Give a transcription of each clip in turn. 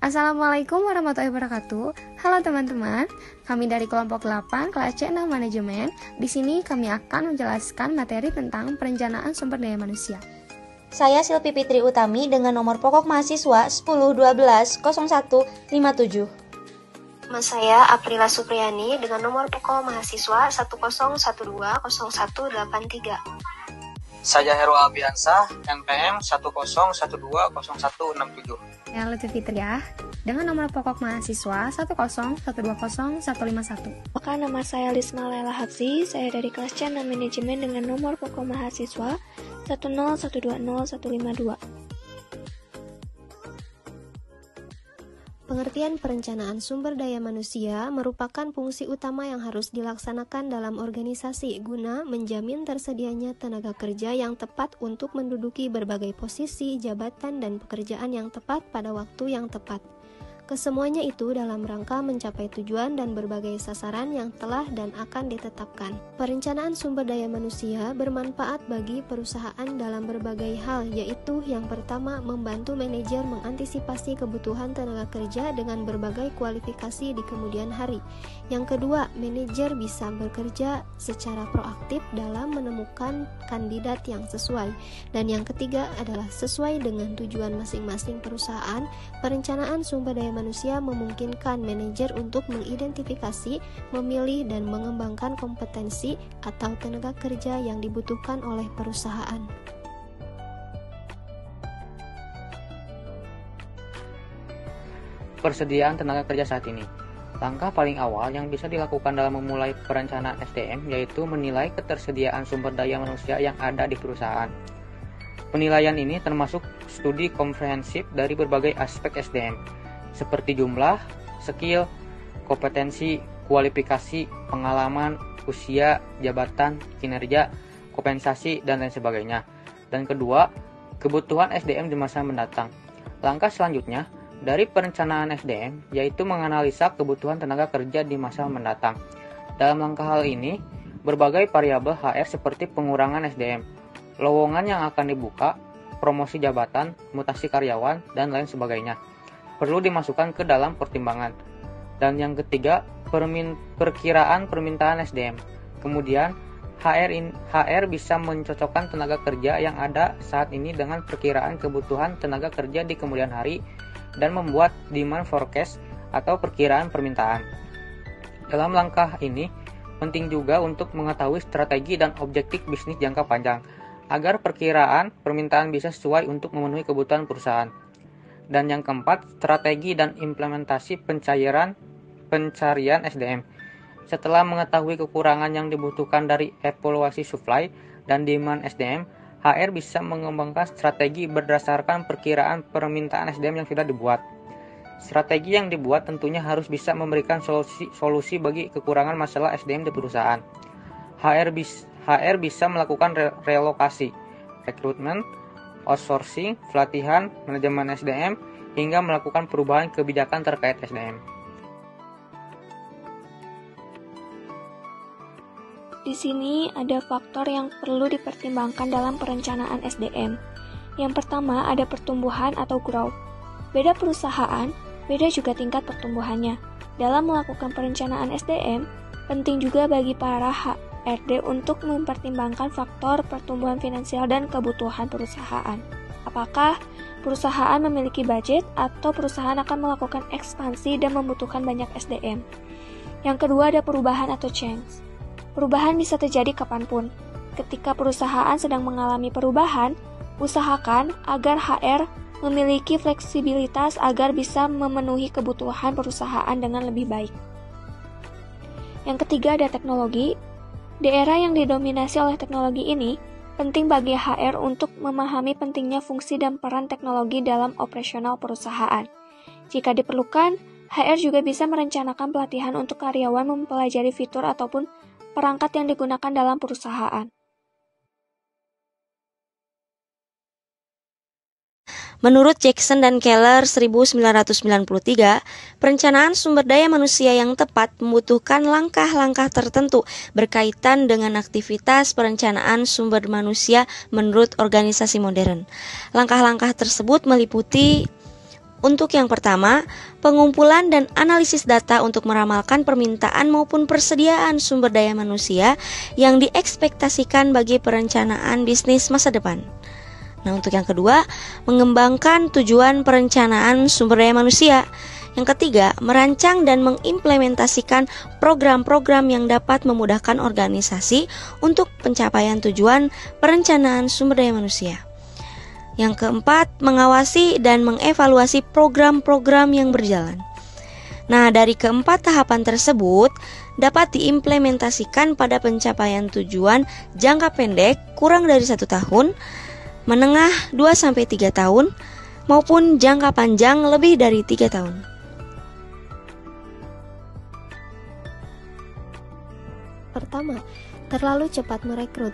Assalamualaikum warahmatullahi wabarakatuh. Halo teman-teman, kami dari kelompok 8 kelas C6 Manajemen. Di sini kami akan menjelaskan materi tentang perencanaan sumber daya manusia. Saya Silvi Fitri Utami dengan nomor pokok mahasiswa 10120157. Nama saya Aprila Supriyani dengan nomor pokok mahasiswa 10120183. Saya Heru Albiansah, NPM 10120167. Saya Lutfi Fitriah dengan nomor pokok mahasiswa 101201551. Maka nama saya Lisma Laila Hapsi, saya dari kelas C6 Manajemen dengan nomor pokok mahasiswa 101201521. Pengertian perencanaan sumber daya manusia merupakan fungsi utama yang harus dilaksanakan dalam organisasi guna menjamin tersedianya tenaga kerja yang tepat untuk menduduki berbagai posisi, jabatan, dan pekerjaan yang tepat pada waktu yang tepat. Kesemuanya itu dalam rangka mencapai tujuan dan berbagai sasaran yang telah dan akan ditetapkan. Perencanaan sumber daya manusia bermanfaat bagi perusahaan dalam berbagai hal, yaitu yang pertama, membantu manajer mengantisipasi kebutuhan tenaga kerja dengan berbagai kualifikasi di kemudian hari. Yang kedua, manajer bisa bekerja secara proaktif dalam menemukan kandidat yang sesuai. Dan yang ketiga adalah sesuai dengan tujuan masing-masing perusahaan, perencanaan sumber daya manusia memungkinkan manajer untuk mengidentifikasi, memilih, dan mengembangkan kompetensi atau tenaga kerja yang dibutuhkan oleh perusahaan. Persediaan tenaga kerja saat ini. Langkah paling awal yang bisa dilakukan dalam memulai perencanaan SDM yaitu menilai ketersediaan sumber daya manusia yang ada di perusahaan. Penilaian ini termasuk studi komprehensif dari berbagai aspek SDM, seperti jumlah, skill, kompetensi, kualifikasi, pengalaman, usia, jabatan, kinerja, kompensasi, dan lain sebagainya. Dan kedua, kebutuhan SDM di masa mendatang. Langkah selanjutnya dari perencanaan SDM yaitu menganalisa kebutuhan tenaga kerja di masa mendatang. Dalam langkah hal ini, berbagai variabel HR seperti pengurangan SDM, lowongan yang akan dibuka, promosi jabatan, mutasi karyawan, dan lain sebagainya perlu dimasukkan ke dalam pertimbangan. Dan yang ketiga, perkiraan permintaan SDM. Kemudian, HR bisa mencocokkan tenaga kerja yang ada saat ini dengan perkiraan kebutuhan tenaga kerja di kemudian hari dan membuat demand forecast atau perkiraan permintaan. Dalam langkah ini, penting juga untuk mengetahui strategi dan objektif bisnis jangka panjang agar perkiraan permintaan bisa sesuai untuk memenuhi kebutuhan perusahaan. Dan yang keempat, strategi dan implementasi pencarian SDM. Setelah mengetahui kekurangan yang dibutuhkan dari evaluasi supply dan demand SDM, HR bisa mengembangkan strategi berdasarkan perkiraan permintaan SDM yang sudah dibuat. Strategi yang dibuat tentunya harus bisa memberikan solusi bagi kekurangan masalah SDM di perusahaan. HR bisa melakukan relokasi, rekrutmen, outsourcing, pelatihan, manajemen SDM, hingga melakukan perubahan kebijakan terkait SDM. Di sini ada faktor yang perlu dipertimbangkan dalam perencanaan SDM. Yang pertama ada pertumbuhan atau growth. Beda perusahaan, beda juga tingkat pertumbuhannya. Dalam melakukan perencanaan SDM, penting juga bagi para HRD untuk mempertimbangkan faktor pertumbuhan finansial dan kebutuhan perusahaan. Apakah perusahaan memiliki budget atau perusahaan akan melakukan ekspansi dan membutuhkan banyak SDM? Yang kedua ada perubahan atau change. Perubahan bisa terjadi kapanpun. Ketika perusahaan sedang mengalami perubahan, usahakan agar HR memiliki fleksibilitas agar bisa memenuhi kebutuhan perusahaan dengan lebih baik. Yang ketiga ada teknologi. Di era yang didominasi oleh teknologi ini, penting bagi HR untuk memahami pentingnya fungsi dan peran teknologi dalam operasional perusahaan. Jika diperlukan, HR juga bisa merencanakan pelatihan untuk karyawan mempelajari fitur ataupun perangkat yang digunakan dalam perusahaan. Menurut Jackson dan Keller 1993, perencanaan sumber daya manusia yang tepat membutuhkan langkah-langkah tertentu berkaitan dengan aktivitas perencanaan sumber manusia menurut organisasi modern. Langkah-langkah tersebut meliputi Untuk yang pertama, pengumpulan dan analisis data untuk meramalkan permintaan maupun persediaan sumber daya manusia yang diekspektasikan bagi perencanaan bisnis masa depan. Nah, untuk yang kedua, mengembangkan tujuan perencanaan sumber daya manusia. Yang ketiga, merancang dan mengimplementasikan program-program yang dapat memudahkan organisasi untuk pencapaian tujuan perencanaan sumber daya manusia. Yang keempat, mengawasi dan mengevaluasi program-program yang berjalan. Nah, dari keempat tahapan tersebut dapat diimplementasikan pada pencapaian tujuan jangka pendek kurang dari 1 tahun, menengah 2-3 tahun, maupun jangka panjang lebih dari 3 tahun. Pertama, terlalu cepat merekrut.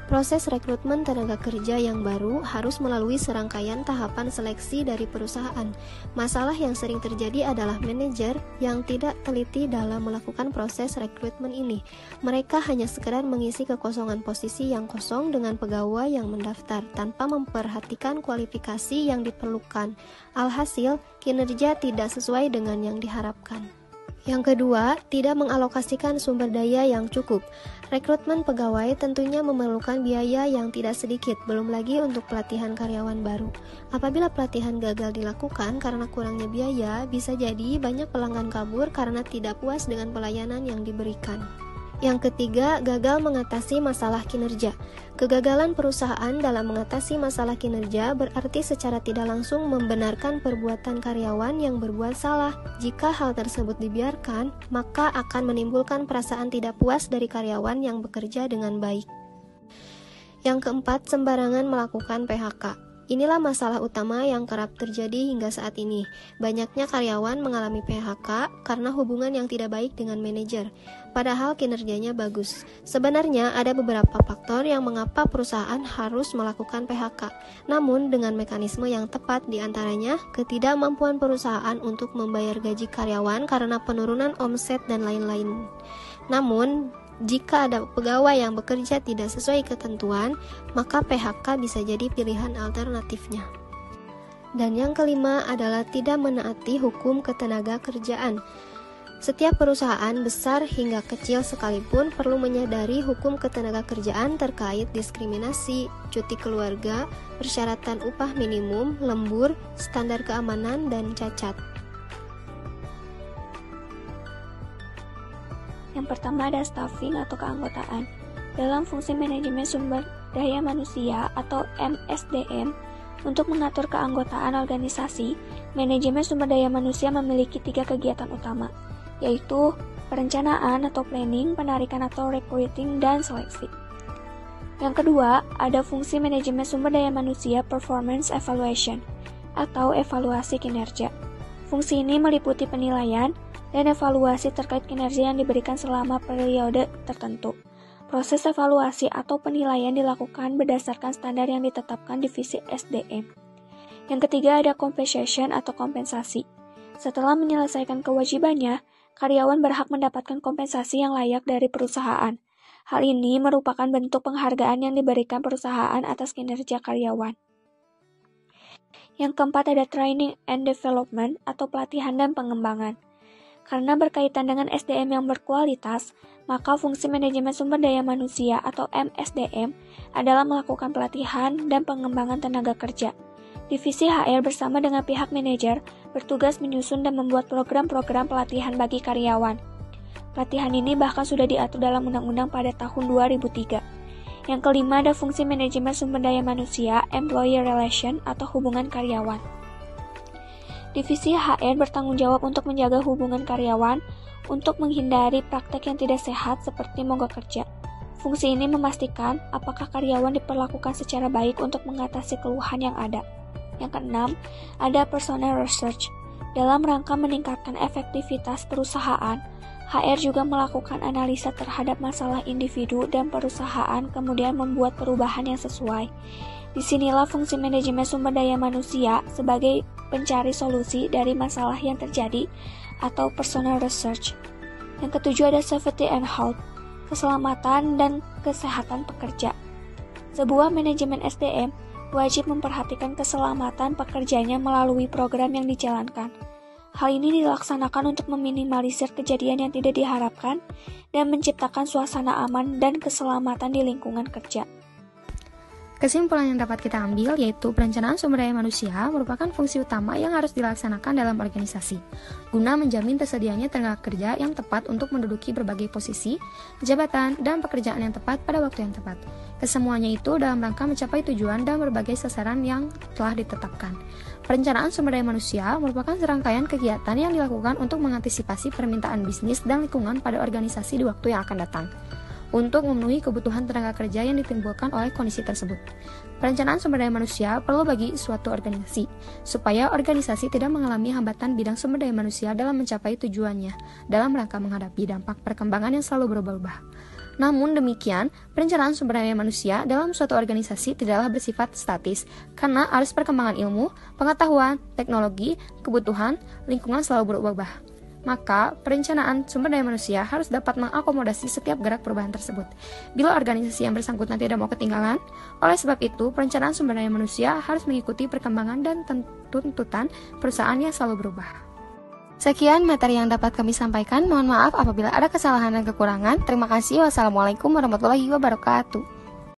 Proses rekrutmen tenaga kerja yang baru harus melalui serangkaian tahapan seleksi dari perusahaan. Masalah yang sering terjadi adalah manajer yang tidak teliti dalam melakukan proses rekrutmen ini. Mereka hanya sekedar mengisi kekosongan posisi yang kosong dengan pegawai yang mendaftar tanpa memperhatikan kualifikasi yang diperlukan. Alhasil, kinerja tidak sesuai dengan yang diharapkan. Yang kedua, tidak mengalokasikan sumber daya yang cukup. Rekrutmen pegawai tentunya memerlukan biaya yang tidak sedikit, belum lagi untuk pelatihan karyawan baru. Apabila pelatihan gagal dilakukan karena kurangnya biaya, bisa jadi banyak pelanggan kabur karena tidak puas dengan pelayanan yang diberikan. Yang ketiga, gagal mengatasi masalah kinerja. Kegagalan perusahaan dalam mengatasi masalah kinerja berarti secara tidak langsung membenarkan perbuatan karyawan yang berbuat salah. Jika hal tersebut dibiarkan, maka akan menimbulkan perasaan tidak puas dari karyawan yang bekerja dengan baik. Yang keempat, sembarangan melakukan PHK. Inilah masalah utama yang kerap terjadi hingga saat ini. Banyaknya karyawan mengalami PHK karena hubungan yang tidak baik dengan manajer, padahal kinerjanya bagus. Sebenarnya ada beberapa faktor yang mengapa perusahaan harus melakukan PHK. Namun dengan mekanisme yang tepat, diantaranya ketidakmampuan perusahaan untuk membayar gaji karyawan karena penurunan omset dan lain-lain. Namun jika ada pegawai yang bekerja tidak sesuai ketentuan, maka PHK bisa jadi pilihan alternatifnya. Dan yang kelima adalah tidak menaati hukum ketenaga kerjaan. Setiap perusahaan besar hingga kecil sekalipun perlu menyadari hukum ketenaga kerjaan terkait diskriminasi, cuti keluarga, persyaratan upah minimum, lembur, standar keamanan, dan cacat. Yang pertama ada staffing atau keanggotaan. Dalam fungsi manajemen sumber daya manusia atau MSDM, untuk mengatur keanggotaan organisasi, manajemen sumber daya manusia memiliki 3 kegiatan utama, yaitu perencanaan atau planning, penarikan atau recruiting, dan seleksi. Yang kedua, ada fungsi manajemen sumber daya manusia performance evaluation atau evaluasi kinerja. Fungsi ini meliputi penilaian dan evaluasi terkait kinerja yang diberikan selama periode tertentu. Proses evaluasi atau penilaian dilakukan berdasarkan standar yang ditetapkan divisi SDM. Yang ketiga ada compensation atau kompensasi. Setelah menyelesaikan kewajibannya, karyawan berhak mendapatkan kompensasi yang layak dari perusahaan. Hal ini merupakan bentuk penghargaan yang diberikan perusahaan atas kinerja karyawan. Yang keempat ada training and development atau pelatihan dan pengembangan. Karena berkaitan dengan SDM yang berkualitas, maka fungsi manajemen sumber daya manusia atau MSDM adalah melakukan pelatihan dan pengembangan tenaga kerja. Divisi HR bersama dengan pihak manajer bertugas menyusun dan membuat program-program pelatihan bagi karyawan. Pelatihan ini bahkan sudah diatur dalam undang-undang pada tahun 2003. Yang kelima ada fungsi manajemen sumber daya manusia, employee relation atau hubungan karyawan. Divisi HR bertanggung jawab untuk menjaga hubungan karyawan untuk menghindari praktek yang tidak sehat seperti mogok kerja. Fungsi ini memastikan apakah karyawan diperlakukan secara baik untuk mengatasi keluhan yang ada. Yang keenam, ada personal research. Dalam rangka meningkatkan efektivitas perusahaan, HR juga melakukan analisa terhadap masalah individu dan perusahaan, kemudian membuat perubahan yang sesuai. Disinilah fungsi manajemen sumber daya manusia sebagai pencari solusi dari masalah yang terjadi atau personal research. Yang ketujuh ada safety and health, keselamatan dan kesehatan pekerja. Sebuah manajemen SDM wajib memperhatikan keselamatan pekerjanya melalui program yang dijalankan. Hal ini dilaksanakan untuk meminimalisir kejadian yang tidak diharapkan dan menciptakan suasana aman dan keselamatan di lingkungan kerja. Kesimpulan yang dapat kita ambil yaitu perencanaan sumber daya manusia merupakan fungsi utama yang harus dilaksanakan dalam organisasi, guna menjamin tersedianya tenaga kerja yang tepat untuk menduduki berbagai posisi, jabatan, dan pekerjaan yang tepat pada waktu yang tepat. Kesemuanya itu dalam rangka mencapai tujuan dan berbagai sasaran yang telah ditetapkan. Perencanaan sumber daya manusia merupakan serangkaian kegiatan yang dilakukan untuk mengantisipasi permintaan bisnis dan lingkungan pada organisasi di waktu yang akan datang, untuk memenuhi kebutuhan tenaga kerja yang ditimbulkan oleh kondisi tersebut. Perencanaan sumber daya manusia perlu bagi suatu organisasi, supaya organisasi tidak mengalami hambatan bidang sumber daya manusia dalam mencapai tujuannya, dalam rangka menghadapi dampak perkembangan yang selalu berubah-ubah. Namun demikian, perencanaan sumber daya manusia dalam suatu organisasi tidaklah bersifat statis, karena arus perkembangan ilmu, pengetahuan, teknologi, kebutuhan, lingkungan selalu berubah-ubah. Maka, perencanaan sumber daya manusia harus dapat mengakomodasi setiap gerak perubahan tersebut. Bila organisasi yang bersangkutan tidak mau ketinggalan, oleh sebab itu, perencanaan sumber daya manusia harus mengikuti perkembangan dan tuntutan perusahaan yang selalu berubah. Sekian materi yang dapat kami sampaikan. Mohon maaf apabila ada kesalahan dan kekurangan. Terima kasih. Wassalamualaikum warahmatullahi wabarakatuh.